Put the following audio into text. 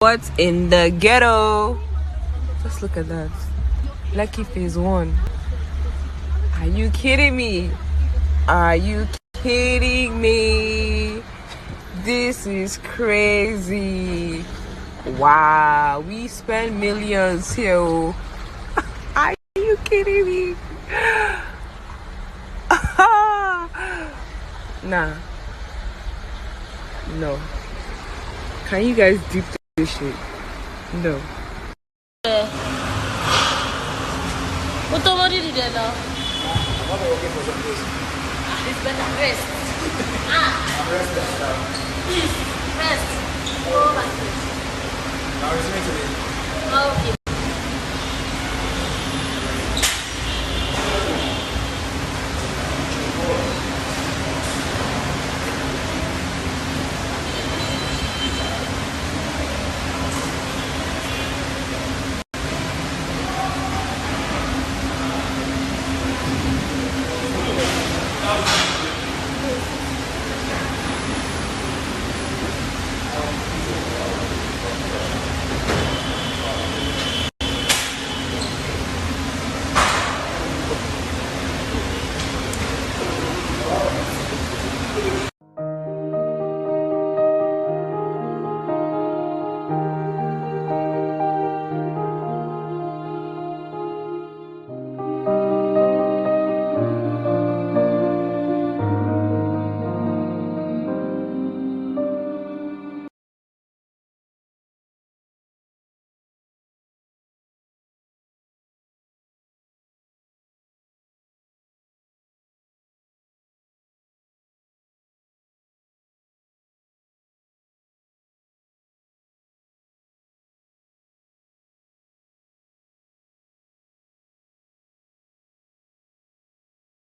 What's in the ghetto? Just look at that. Lucky phase 1. Are you kidding me? Are you kidding me? This is crazy. Wow, we spend millions here. Are you kidding me? Nah. No. Can you guys deep this shit? No. What do you do now? I'm not working for some place. It's better rest. I'm resting now. Please, rest. Go back. I'm resuming today. Okay.